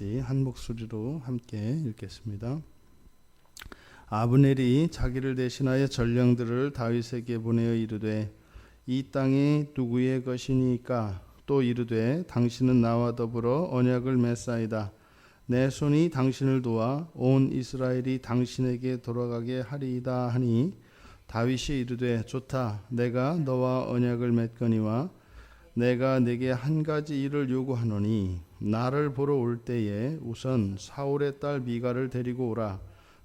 한 목소리로 함께 읽겠습니다. 아브넬이 자기를 대신하여 전령들을 다윗에게 보내어 이르되 이 땅이 누구의 것이니까? 또 이르되 당신은 나와 더불어 언약을 맺사이다. 내 손이 당신을 도와 온 이스라엘이 당신에게 돌아가게 하리이다 하니 다윗이 이르되 좋다. 내가 너와 언약을 맺거니와 내가 네게 한 가지 일을 요구하노니 나를 보러 올 때에 우선 사울의 딸 미갈을 데리고 오라.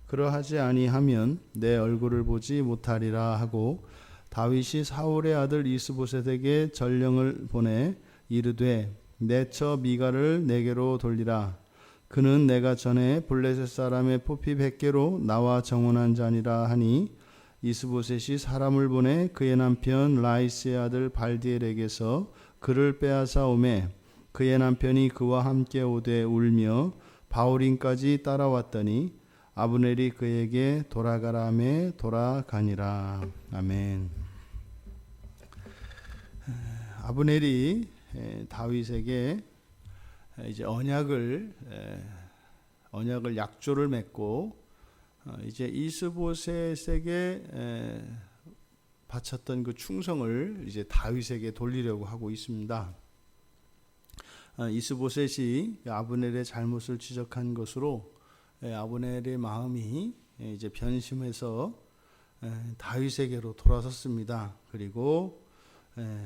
그러하지 아니하면 내 얼굴을 보지 못하리라 하고 다윗이 사울의 아들 이스보셋에게 전령을 보내 이르되 내처 미갈을 내게로 돌리라. 그는 내가 전에 블레셋 사람의 포피 100개로 나와 정혼한 자니라 하니 이스보셋이 사람을 보내 그의 남편 라이스의 아들 발디엘에게서 그를 빼앗아 오매 그의 남편이 그와 함께 오되 울며 바울임까지 따라왔더니 아브넬이 그에게 돌아가라 하매 돌아가니라. 아멘. 아브넬이 다윗에게 이제 언약을 약조를 맺고 이제 이스보셋에게 바쳤던 그 충성을 이제 다윗에게 돌리려고 하고 있습니다. 이스보셋이 아브넬의 잘못을 지적한 것으로 아브넬의 마음이 이제 변심해서 다윗에게로 돌아섰습니다. 그리고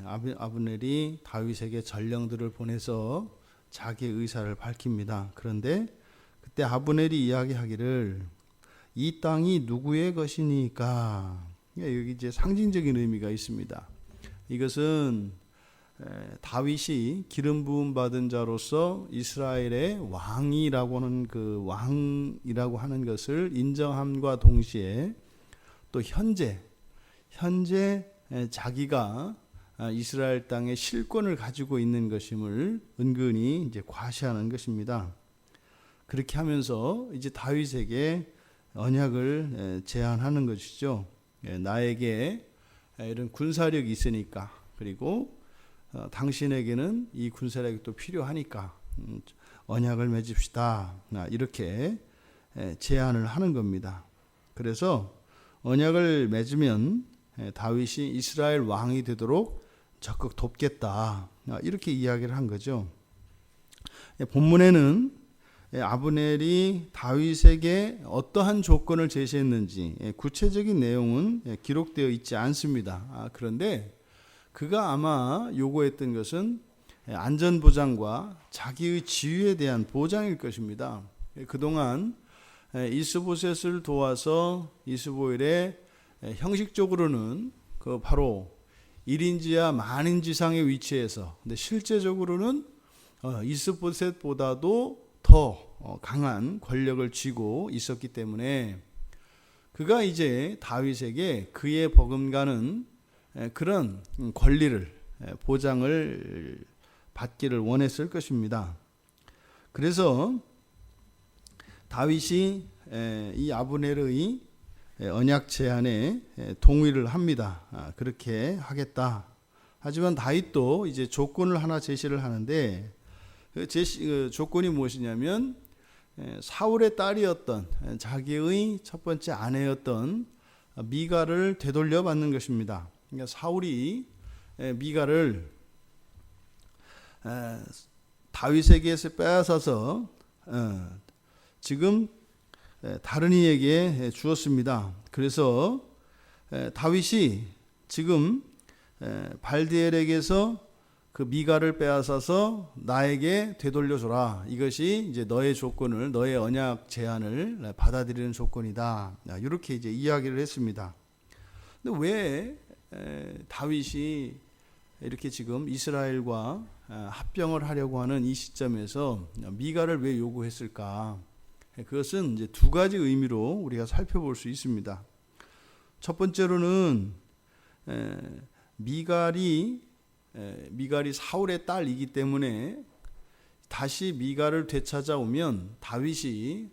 아브넬이 다윗에게 전령들을 보내서 자기의 의사를 밝힙니다. 그런데 그때 아브넬이 이야기하기를 이 땅이 누구의 것이니까? 여기 이제 상징적인 의미가 있습니다. 이것은 다윗이 기름 부음 받은 자로서 이스라엘의 왕이라고 하는 그 왕이라고 하는 것을 인정함과 동시에 또 현재 자기가 이스라엘 땅의 실권을 가지고 있는 것임을 은근히 이제 과시하는 것입니다. 그렇게 하면서 이제 다윗에게 언약을 제안하는 것이죠. 나에게 이런 군사력이 있으니까, 그리고 당신에게는 이 군사력이 또 필요하니까 언약을 맺읍시다. 이렇게 제안을 하는 겁니다. 그래서 언약을 맺으면 다윗이 이스라엘 왕이 되도록 적극 돕겠다. 이렇게 이야기를 한 거죠. 본문에는 아브넬이 다윗에게 어떠한 조건을 제시했는지 구체적인 내용은 기록되어 있지 않습니다. 그런데 그가 아마 요구했던 것은 안전보장과 자기의 지위에 대한 보장일 것입니다. 그동안 이스보셋을 도와서 이스보엘의 형식적으로는 그 바로 1인지야 만인지상의 위치에서, 근데 실제적으로는 이스보셋보다도 더 강한 권력을 쥐고 있었기 때문에 그가 이제 다윗에게 그에 버금가는 그런 권리를, 보장을 받기를 원했을 것입니다. 그래서 다윗이 이 아브넬의 언약 제안에 동의를 합니다. 그렇게 하겠다. 하지만 다윗도 이제 조건을 하나 제시를 하는데 그 조건이 무엇이냐면 사울의 딸이었던 자기의 첫 번째 아내였던 미갈을 되돌려 받는 것입니다. 그러니까 사울이 미갈을 다윗에게서 빼앗아서 지금 다른 이에게 주었습니다. 그래서 다윗이 지금 발디엘에게서 그 미갈을 빼앗아서 나에게 되돌려줘라. 이것이 이제 너의 조건을, 너의 언약 제안을 받아들이는 조건이다. 이렇게 이제 이야기를 했습니다. 근데 왜 다윗이 이렇게 지금 이스라엘과 합병을 하려고 하는 이 시점에서 미갈을 왜 요구했을까? 그것은 이제 두 가지 의미로 우리가 살펴볼 수 있습니다. 첫 번째로는 미갈이 사울의 딸이기 때문에 다시 미갈을 되찾아오면 다윗이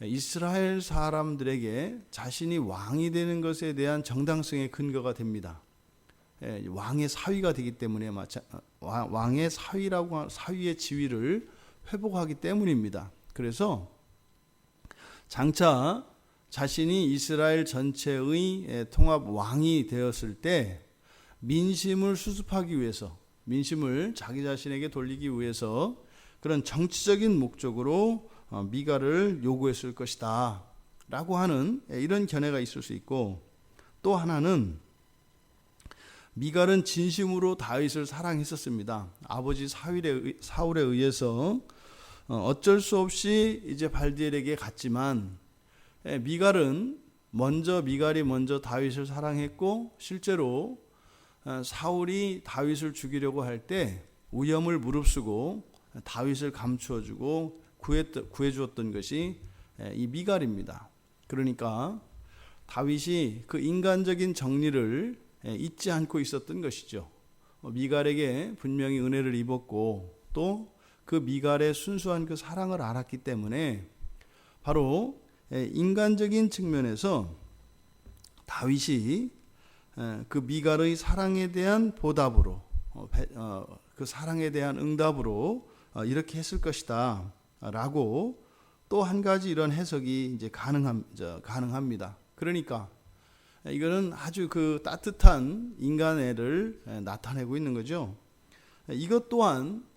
이스라엘 사람들에게 자신이 왕이 되는 것에 대한 정당성의 근거가 됩니다. 왕의 사위가 되기 때문에 왕의 사위의 지위를 회복하기 때문입니다. 그래서 장차 자신이 이스라엘 전체의 통합 왕이 되었을 때 민심을 수습하기 위해서, 민심을 자기 자신에게 돌리기 위해서 그런 정치적인 목적으로 미가를 요구했을 것이다 라고 하는 이런 견해가 있을 수 있고, 또 하나는 미갈은 진심으로 다윗을 사랑했었습니다. 아버지 사울에 의해서 어쩔 수 없이 이제 발디엘에게 갔지만 미갈이 먼저 다윗을 사랑했고, 실제로 사울이 다윗을 죽이려고 할 때 위험을 무릅쓰고 다윗을 감추어주고 구해주었던 것이 이 미갈입니다. 그러니까 다윗이 그 인간적인 정리를 잊지 않고 있었던 것이죠. 미갈에게 분명히 은혜를 입었고 또 그 미갈의 순수한 그 사랑을 알았기 때문에 바로 인간적인 측면에서 다윗이 그 미갈의 사랑에 대한 보답으로, 그 사랑에 대한 응답으로 이렇게 했을 것이다 라고 또 한 가지 이런 해석이 이제 가능합니다. 그러니까 이거는 아주 그 따뜻한 인간애를 나타내고 있는 거죠. 이것 또한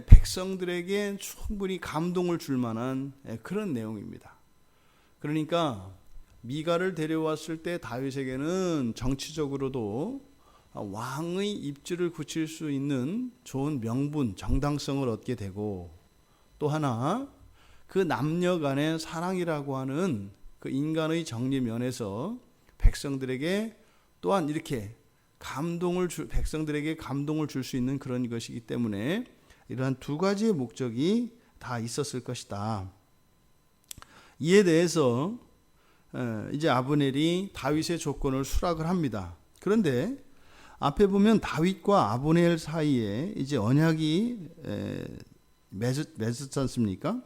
백성들에게 충분히 감동을 줄 만한 그런 내용입니다. 그러니까 미갈을 데려왔을 때 다윗에게는 정치적으로도 왕의 입지를 굳힐 수 있는 좋은 명분, 정당성을 얻게 되고, 또 하나 그 남녀 간의 사랑이라고 하는 그 인간의 정리 면에서 백성들에게 또한 이렇게 백성들에게 감동을 줄 수 있는 그런 것이기 때문에 이러한 두 가지의 목적이 다 있었을 것이다. 이에 대해서 이제 아브넬이 다윗의 조건을 수락을 합니다. 그런데 앞에 보면 다윗과 아브넬 사이에 이제 언약이 맺었지 않습니까?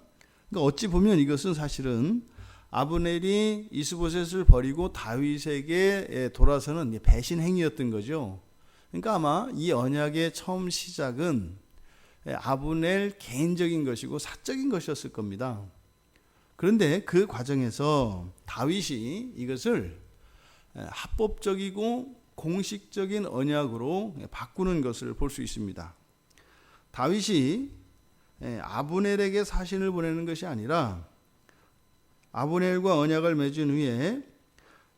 그러니까 어찌 보면 이것은 사실은 아브넬이 이스보셋을 버리고 다윗에게 돌아서는 배신 행위였던 거죠. 그러니까 아마 이 언약의 처음 시작은 아브넬 개인적인 것이고 사적인 것이었을 겁니다. 그런데 그 과정에서 다윗이 이것을 합법적이고 공식적인 언약으로 바꾸는 것을 볼 수 있습니다. 다윗이 아브넬에게 사신을 보내는 것이 아니라 아브넬과 언약을 맺은 후에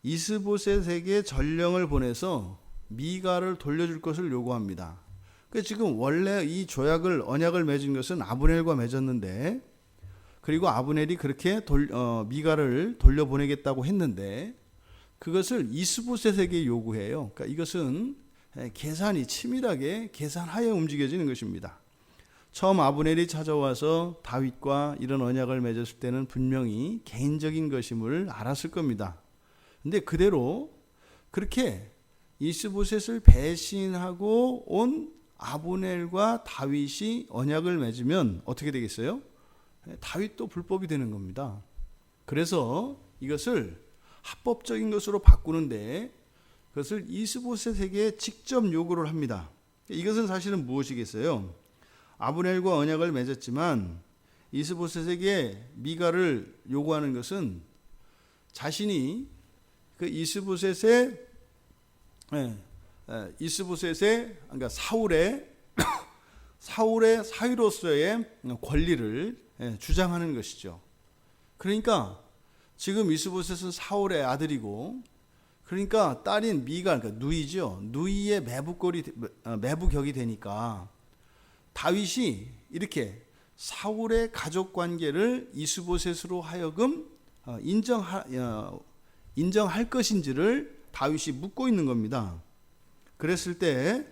이스보셋에게 전령을 보내서 미갈을 돌려줄 것을 요구합니다. 지금 원래 이 언약을 맺은 것은 아브넬과 맺었는데, 그리고 아브넬이 그렇게 미갈을 돌려보내겠다고 했는데 그것을 이스보셋에게 요구해요. 그러니까 이것은 치밀하게 계산하여 움직여지는 것입니다. 처음 아브넬이 찾아와서 다윗과 이런 언약을 맺었을 때는 분명히 개인적인 것임을 알았을 겁니다. 근데 그대로 그렇게 이스보셋을 배신하고 온 아브넬과 다윗이 언약을 맺으면 어떻게 되겠어요? 다윗도 불법이 되는 겁니다. 그래서 이것을 합법적인 것으로 바꾸는데 그것을 이스보셋에게 직접 요구를 합니다. 이것은 사실은 무엇이겠어요? 아브넬과 언약을 맺었지만 이스보셋에게 미갈을 요구하는 것은 자신이 그 이스보셋의 그러니까 사울의 사위로서의 권리를 주장하는 것이죠. 그러니까 지금 이스보셋은 사울의 아들이고, 그러니까 딸인 미갈, 그러니까 누이죠. 누이의 매부격이 되니까 다윗이 이렇게 사울의 가족 관계를 이스보셋으로 하여금 인정할 것인지를 다윗이 묻고 있는 겁니다. 그랬을 때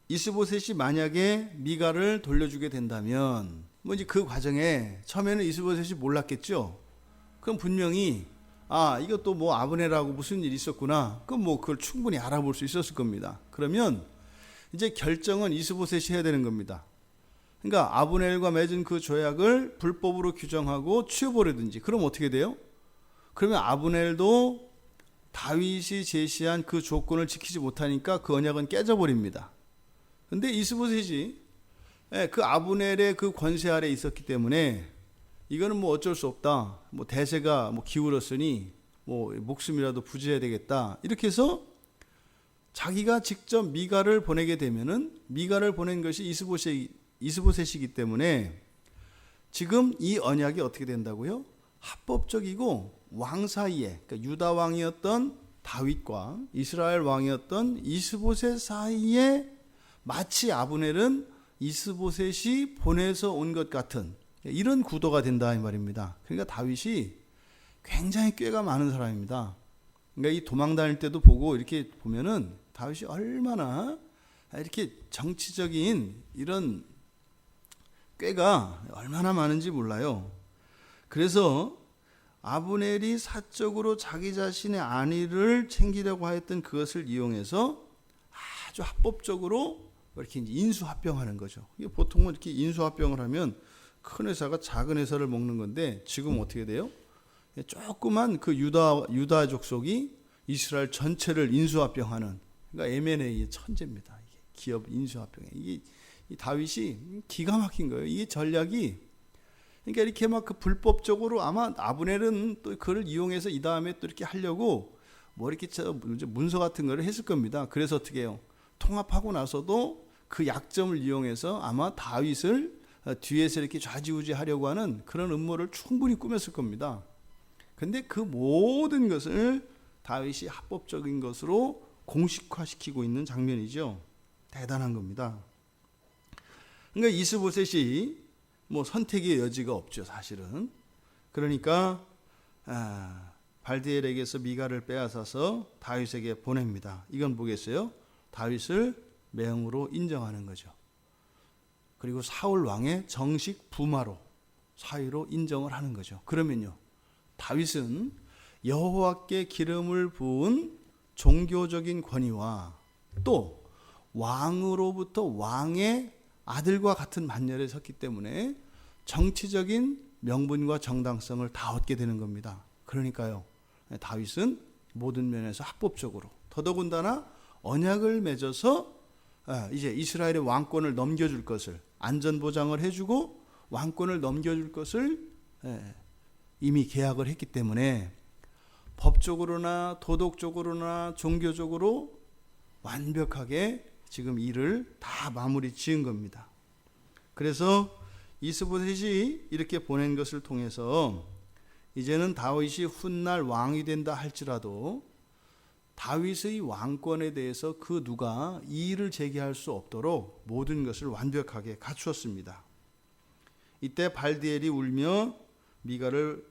이스보셋이 만약에 미갈을 돌려주게 된다면 이제 그 과정에 처음에는 이스보셋이 몰랐겠죠. 그럼 분명히 이것도 아브넬하고 무슨 일이 있었구나. 그럼 그걸 충분히 알아볼 수 있었을 겁니다. 그러면 이제 결정은 이스보셋이 해야 되는 겁니다. 그러니까 아브넬과 맺은 그 조약을 불법으로 규정하고 치워버리든지. 그럼 어떻게 돼요? 그러면 아브넬도 다윗이 제시한 그 조건을 지키지 못하니까 그 언약은 깨져버립니다. 근데 이스보셋이 그 아브넬의 그 권세 아래 있었기 때문에 이거는 뭐 어쩔 수 없다. 뭐 대세가 뭐 기울었으니 뭐 목숨이라도 부지해야 되겠다. 이렇게 해서 자기가 직접 미가를 보내게 되면은 미가를 보낸 것이 이스보셋이기 때문에 지금 이 언약이 어떻게 된다고요? 합법적이고 왕 사이에, 그러니까 유다 왕이었던 다윗과 이스라엘 왕이었던 이스보셋 사이에 마치 아브넬은 이스보셋이 보내서 온 것 같은 이런 구도가 된다 이 말입니다. 그러니까 다윗이 굉장히 꾀가 많은 사람입니다. 그러니까 이 도망 다닐 때도 보고 이렇게 보면은 다윗이 얼마나 이렇게 정치적인 이런 꾀가 얼마나 많은지 몰라요. 그래서 아브넬이 사적으로 자기 자신의 안위를 챙기려고 하였던 그것을 이용해서 아주 합법적으로 이렇게 인수합병하는 거죠. 보통은 이렇게 인수합병을 하면 큰 회사가 작은 회사를 먹는 건데 지금 어떻게 돼요? 조그만 그 유다 족속이 이스라엘 전체를 인수합병하는, 그러니까 M&A의 천재입니다. 이게 기업 인수합병에 이 다윗이 기가 막힌 거예요. 이게 전략이, 그러니까 이렇게 막 그 불법적으로 아마 아브넬은 또 그걸 이용해서 이 다음에 또 이렇게 하려고 뭐 이렇게 문서 같은 거를 했을 겁니다. 그래서 어떻게 해요? 통합하고 나서도 그 약점을 이용해서 아마 다윗을 뒤에서 이렇게 좌지우지하려고 하는 그런 음모를 충분히 꾸몄을 겁니다. 근데 그 모든 것을 다윗이 합법적인 것으로 공식화시키고 있는 장면이죠. 대단한 겁니다. 그러니까 이스보셋이 뭐 선택의 여지가 없죠, 사실은. 그러니까 발디엘에게서 미가를 빼앗아서 다윗에게 보냅니다. 이건 뭐겠어요? 다윗을 매형으로 인정하는 거죠. 그리고 사울 왕의 정식 부마로 사위로 인정을 하는 거죠. 그러면요, 다윗은 여호와께 기름을 부은 종교적인 권위와 또 왕으로부터 왕의 아들과 같은 반열에 섰기 때문에 정치적인 명분과 정당성을 다 얻게 되는 겁니다. 그러니까요, 다윗은 모든 면에서 합법적으로, 더더군다나 언약을 맺어서 이제 이스라엘의 왕권을 넘겨줄 것을, 안전보장을 해주고 왕권을 넘겨줄 것을 이미 계약을 했기 때문에 법적으로나 도덕적으로나 종교적으로 완벽하게 지금 일을 다 마무리 지은 겁니다. 그래서 이스보셋이 이렇게 보낸 것을 통해서 이제는 다윗이 훗날 왕이 된다 할지라도 다윗의 왕권에 대해서 그 누가 이의를 제기할 수 없도록 모든 것을 완벽하게 갖추었습니다. 이때 발디엘이 울며 미가를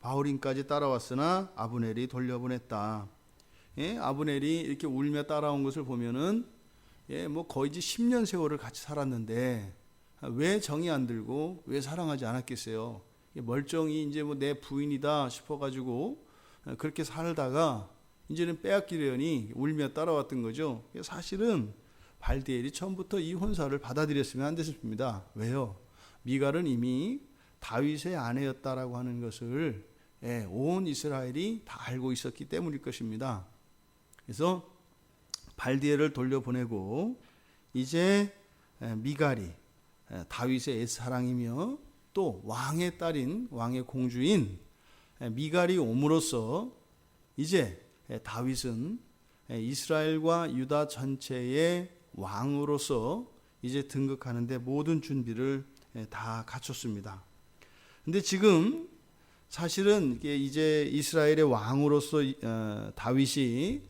바후림까지 따라왔으나 아브넬이 돌려보냈다. 아브넬이 이렇게 울며 따라온 것을 보면은 뭐 거의 10년 세월을 같이 살았는데 왜 정이 안 들고 왜 사랑하지 않았겠어요? 멀쩡히 이제 뭐 내 부인이다 싶어가지고 그렇게 살다가 이제는 빼앗기려니 울며 따라왔던 거죠. 사실은 발디엘이 처음부터 이 혼사를 받아들였으면 안 됐습니다. 왜요? 미갈은 이미 다윗의 아내였다라고 하는 것을 온 이스라엘이 다 알고 있었기 때문일 것입니다. 그래서 발디엘을 돌려보내고 이제 미갈이 다윗의 옛사랑이며 또 왕의 딸인 왕의 공주인 미갈이 옴으로써 이제 다윗은 이스라엘과 유다 전체의 왕으로서 이제 등극하는데 모든 준비를 다 갖췄습니다. 근데 지금 사실은 이제 이스라엘의 왕으로서 다윗이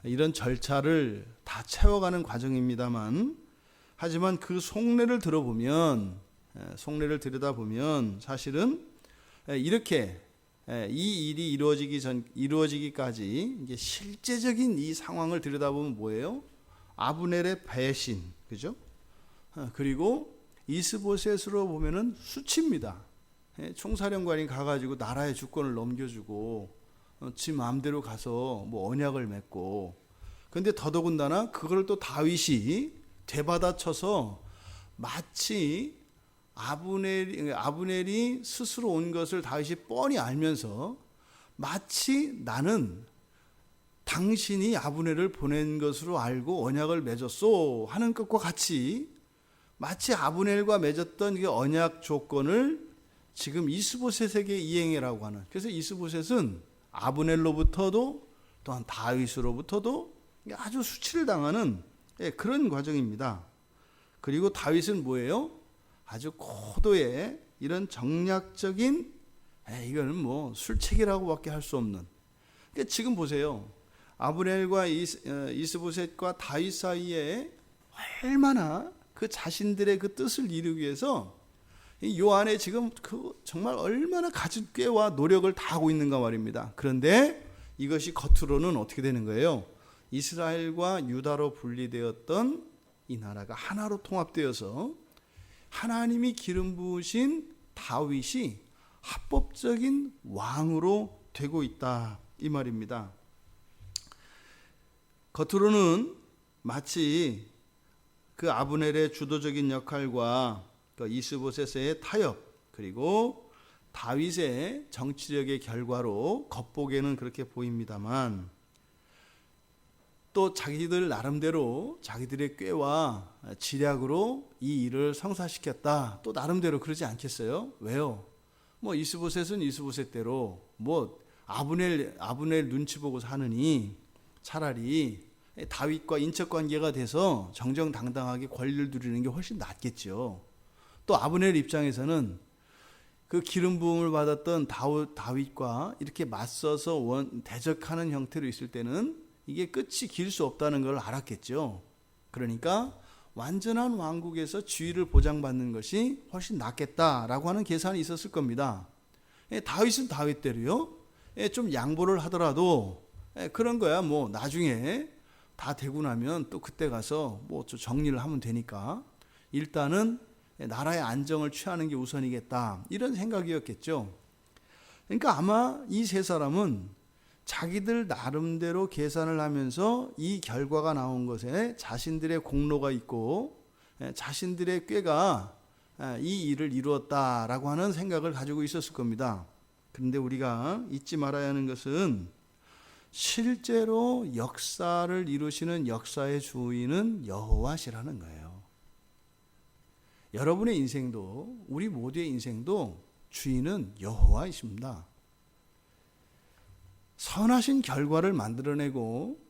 이런 절차를 다 채워가는 과정입니다만, 하지만 그 속내를 들여다보면 사실은 이렇게 이 일이 이루어지기까지 이게 실제적인 이 상황을 들여다보면 뭐예요? 아브넬의 배신, 그죠? 그리고 이스보셋으로 보면은 수치입니다. 총사령관이 가가지고 나라의 주권을 넘겨주고 지 마음대로 가서 뭐 언약을 맺고, 근데 더더군다나 그걸 또 다윗이 되받아쳐서 마치 아브넬이 스스로 온 것을 다윗이 뻔히 알면서 마치 나는 당신이 아브넬을 보낸 것으로 알고 언약을 맺었소 하는 것과 같이 마치 아브넬과 맺었던 그 언약 조건을 지금 이스보셋에게 이행해라고 하는, 그래서 이스보셋은 아브넬로부터도 또한 다윗으로부터도 아주 수치를 당하는 그런 과정입니다. 그리고 다윗은 뭐예요? 아주 고도의 이런 정략적인, 이건 뭐 술책이라고밖에 할 수 없는. 그러니까 지금 보세요. 아브넬과 이스보셋과 다윗 사이에 얼마나 그 자신들의 그 뜻을 이루기 위해서 요 안에 지금 그 정말 얼마나 가진 꾀와 노력을 다하고 있는가 말입니다. 그런데 이것이 겉으로는 어떻게 되는 거예요? 이스라엘과 유다로 분리되었던 이 나라가 하나로 통합되어서 하나님이 기름 부으신 다윗이 합법적인 왕으로 되고 있다, 이 말입니다. 겉으로는 마치 그 아브넬의 주도적인 역할과 그 이스보셋의 타협, 그리고 다윗의 정치력의 결과로 겉보기에는 그렇게 보입니다만, 또 자기들 나름대로 자기들의 꾀와 지략으로 이 일을 성사시켰다, 또 나름대로 그러지 않겠어요? 왜요? 뭐 이스보셋은 이스보셋대로 뭐 아브넬 눈치 보고 사느니 차라리 다윗과 인척 관계가 돼서 정정당당하게 권리를 누리는 게 훨씬 낫겠죠. 또 아브넬 입장에서는 그 기름 부음을 받았던 다윗과 이렇게 맞서서 대적하는 형태로 있을 때는 이게 끝이 길 수 없다는 걸 알았겠죠. 그러니까 완전한 왕국에서 지위를 보장받는 것이 훨씬 낫겠다라고 하는 계산이 있었을 겁니다. 다윗은 다윗대로요, 좀 양보를 하더라도 그런 거야 뭐 나중에 다 되고 나면 또 그때 가서 뭐 정리를 하면 되니까 일단은 나라의 안정을 취하는 게 우선이겠다, 이런 생각이었겠죠. 그러니까 아마 이 세 사람은 자기들 나름대로 계산을 하면서 이 결과가 나온 것에 자신들의 공로가 있고 자신들의 꾀가 이 일을 이루었다라고 하는 생각을 가지고 있었을 겁니다. 그런데 우리가 잊지 말아야 하는 것은 실제로 역사를 이루시는 역사의 주인은 여호와시라는 거예요. 여러분의 인생도, 우리 모두의 인생도 주인은 여호와이십니다. 선하신 결과를 만들어내고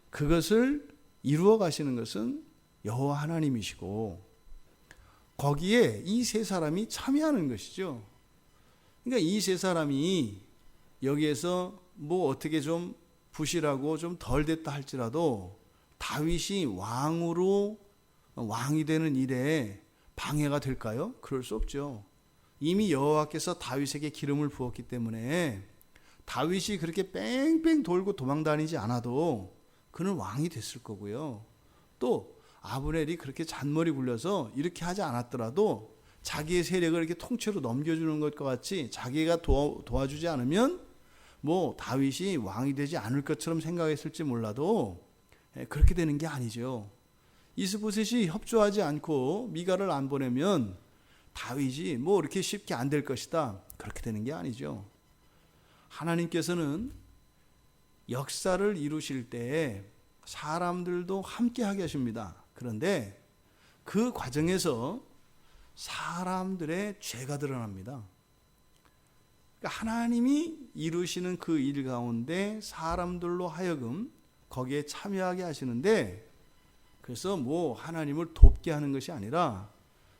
그것을 이루어 가시는 것은 여호와 하나님이시고, 거기에 이 세 사람이 참여하는 것이죠. 그러니까 이 세 사람이 여기에서 뭐 어떻게 좀 부실하고 좀 덜 됐다 할지라도 다윗이 왕이 되는 일에 방해가 될까요? 그럴 수 없죠. 이미 여호와께서 다윗에게 기름을 부었기 때문에 다윗이 그렇게 뺑뺑 돌고 도망다니지 않아도 그는 왕이 됐을 거고요. 또 아브넬이 그렇게 잔머리 굴려서 이렇게 하지 않았더라도 자기의 세력을 이렇게 통째로 넘겨주는 것과 같이 자기가 도와주지 않으면 뭐 다윗이 왕이 되지 않을 것처럼 생각했을지 몰라도 그렇게 되는 게 아니죠. 이스보셋이 협조하지 않고 미가를 안 보내면 다윗이 뭐 이렇게 쉽게 안 될 것이다, 그렇게 되는 게 아니죠. 하나님께서는 역사를 이루실 때 사람들도 함께 하게 하십니다. 그런데 그 과정에서 사람들의 죄가 드러납니다. 그러니까 하나님이 이루시는 그 일 가운데 사람들로 하여금 거기에 참여하게 하시는데, 그래서 뭐 하나님을 돕게 하는 것이 아니라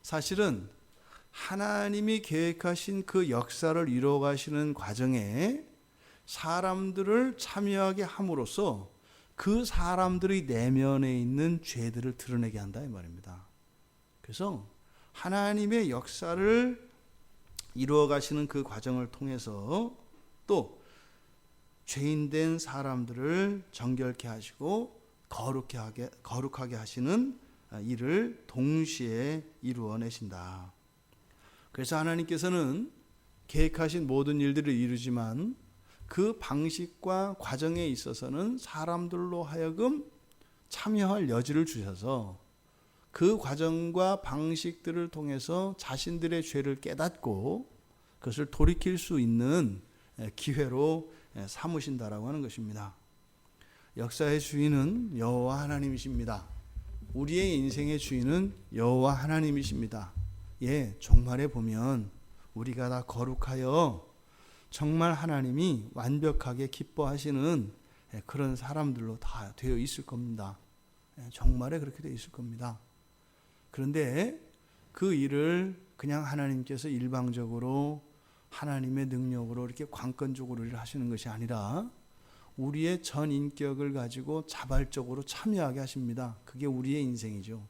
사실은 하나님이 계획하신 그 역사를 이루어 가시는 과정에 사람들을 참여하게 함으로써 그 사람들의 내면에 있는 죄들을 드러내게 한다, 이 말입니다. 그래서 하나님의 역사를 이루어 가시는 그 과정을 통해서 또 죄인된 사람들을 정결케 하시고 거룩하게 하시는 일을 동시에 이루어내신다. 그래서 하나님께서는 계획하신 모든 일들을 이루지만 그 방식과 과정에 있어서는 사람들로 하여금 참여할 여지를 주셔서 그 과정과 방식들을 통해서 자신들의 죄를 깨닫고 그것을 돌이킬 수 있는 기회로 삼으신다라고 하는 것입니다. 역사의 주인은 여호와 하나님이십니다. 우리의 인생의 주인은 여호와 하나님이십니다. 예, 종말에 보면 우리가 다 거룩하여 정말 하나님이 완벽하게 기뻐하시는 그런 사람들로 다 되어 있을 겁니다. 정말에 그렇게 되어 있을 겁니다. 그런데 그 일을 그냥 하나님께서 일방적으로 하나님의 능력으로 이렇게 관건적으로 일을 하시는 것이 아니라 우리의 전 인격을 가지고 자발적으로 참여하게 하십니다. 그게 우리의 인생이죠.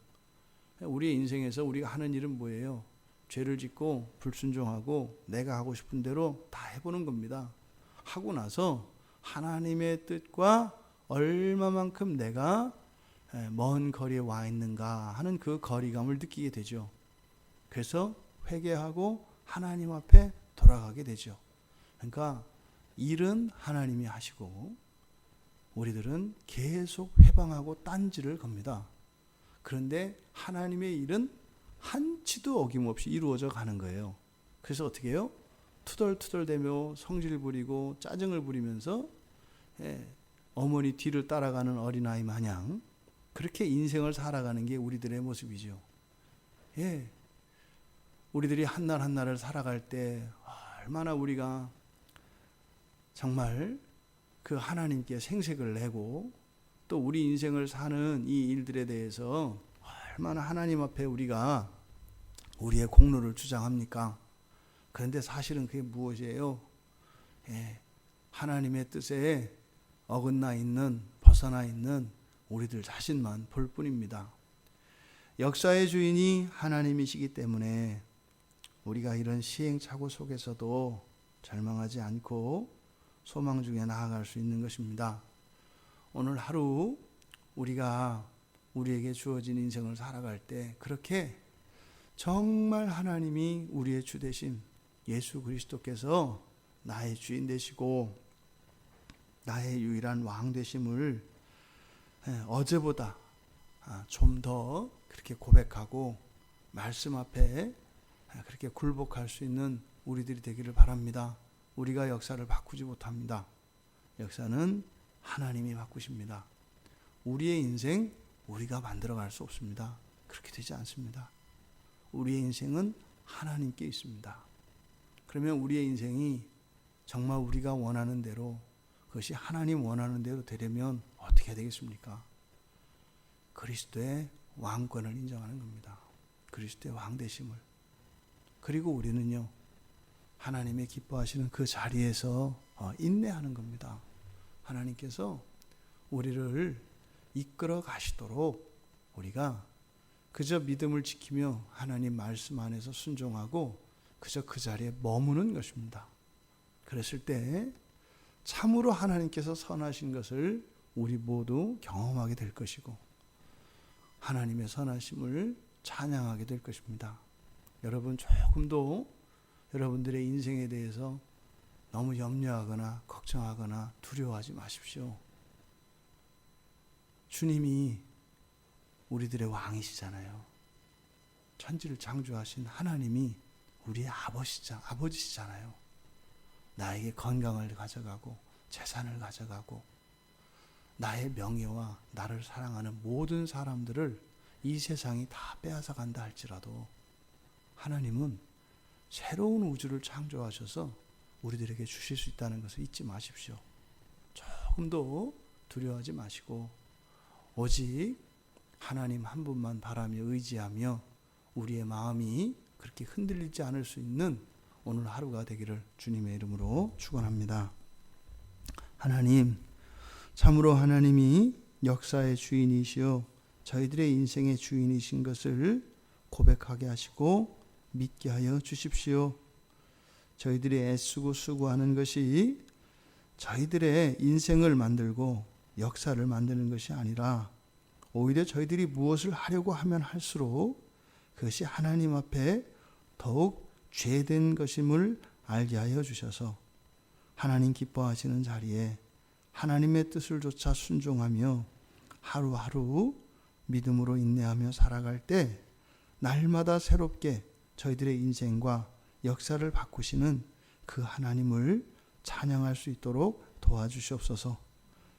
우리의 인생에서 우리가 하는 일은 뭐예요? 죄를 짓고 불순종하고 내가 하고 싶은 대로 다 해보는 겁니다. 하고 나서 하나님의 뜻과 얼마만큼 내가 먼 거리에 와 있는가 하는 그 거리감을 느끼게 되죠. 그래서 회개하고 하나님 앞에 돌아가게 되죠. 그러니까 일은 하나님이 하시고 우리들은 계속 회방하고 딴지를 겁니다. 그런데 하나님의 일은 한치도 어김없이 이루어져 가는 거예요. 그래서 어떻게 해요? 투덜투덜대며 성질 부리고 짜증을 부리면서 어머니 뒤를 따라가는 어린아이 마냥 그렇게 인생을 살아가는 게 우리들의 모습이죠. 예, 우리들이 한날 한날을 살아갈 때 얼마나 우리가 정말 그 하나님께 생색을 내고 또 우리 인생을 사는 이 일들에 대해서 얼마나 하나님 앞에 우리가 우리의 공로를 주장합니까? 그런데 사실은 그게 무엇이에요? 하나님의 뜻에 어긋나 있는, 벗어나 있는 우리들 자신만 볼 뿐입니다. 역사의 주인이 하나님이시기 때문에 우리가 이런 시행착오 속에서도 절망하지 않고 소망 중에 나아갈 수 있는 것입니다. 오늘 하루 우리가 우리에게 주어진 인생을 살아갈 때 그렇게 정말 하나님이 우리의 주 되신 예수 그리스도께서 나의 주인 되시고 나의 유일한 왕 되심을 어제보다 좀 더 그렇게 고백하고 말씀 앞에 그렇게 굴복할 수 있는 우리들이 되기를 바랍니다. 우리가 역사를 바꾸지 못합니다. 역사는 하나님이 바꾸십니다. 우리의 인생 우리가 만들어갈 수 없습니다. 그렇게 되지 않습니다. 우리의 인생은 하나님께 있습니다. 그러면 우리의 인생이 정말 우리가 원하는 대로 그것이 하나님 원하는 대로 되려면 어떻게 해야 되겠습니까? 그리스도의 왕권을 인정하는 겁니다. 그리스도의 왕 되심을. 그리고 우리는요, 하나님의 기뻐하시는 그 자리에서 인내하는 겁니다. 하나님께서 우리를 이끌어 가시도록 우리가 그저 믿음을 지키며 하나님 말씀 안에서 순종하고 그저 그 자리에 머무는 것입니다. 그랬을 때 참으로 하나님께서 선하신 것을 우리 모두 경험하게 될 것이고 하나님의 선하심을 찬양하게 될 것입니다. 여러분 조금도 여러분들의 인생에 대해서 너무 염려하거나 걱정하거나 두려워하지 마십시오. 주님이 우리들의 왕이시잖아요. 천지를 창조하신 하나님이 우리의 아버지시잖아요. 나에게 건강을 가져가고 재산을 가져가고 나의 명예와 나를 사랑하는 모든 사람들을 이 세상이 다 빼앗아 간다 할지라도 하나님은 새로운 우주를 창조하셔서 우리들에게 주실 수 있다는 것을 잊지 마십시오. 조금도 두려워하지 마시고 오직 하나님 한 분만 바라며 의지하며 우리의 마음이 그렇게 흔들리지 않을 수 있는 오늘 하루가 되기를 주님의 이름으로 축원합니다. 하나님, 참으로 하나님이 역사의 주인이시여 저희들의 인생의 주인이신 것을 고백하게 하시고 믿게 하여 주십시오. 저희들이 애쓰고 수고하는 것이 저희들의 인생을 만들고 역사를 만드는 것이 아니라 오히려 저희들이 무엇을 하려고 하면 할수록 그것이 하나님 앞에 더욱 죄된 것임을 알게 하여 주셔서 하나님 기뻐하시는 자리에 하나님의 뜻을 조차 순종하며 하루하루 믿음으로 인내하며 살아갈 때 날마다 새롭게 저희들의 인생과 역사를 바꾸시는 그 하나님을 찬양할 수 있도록 도와주시옵소서.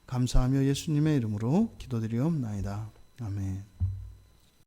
감사하며 예수님의 이름으로 기도드리옵나이다. 아멘.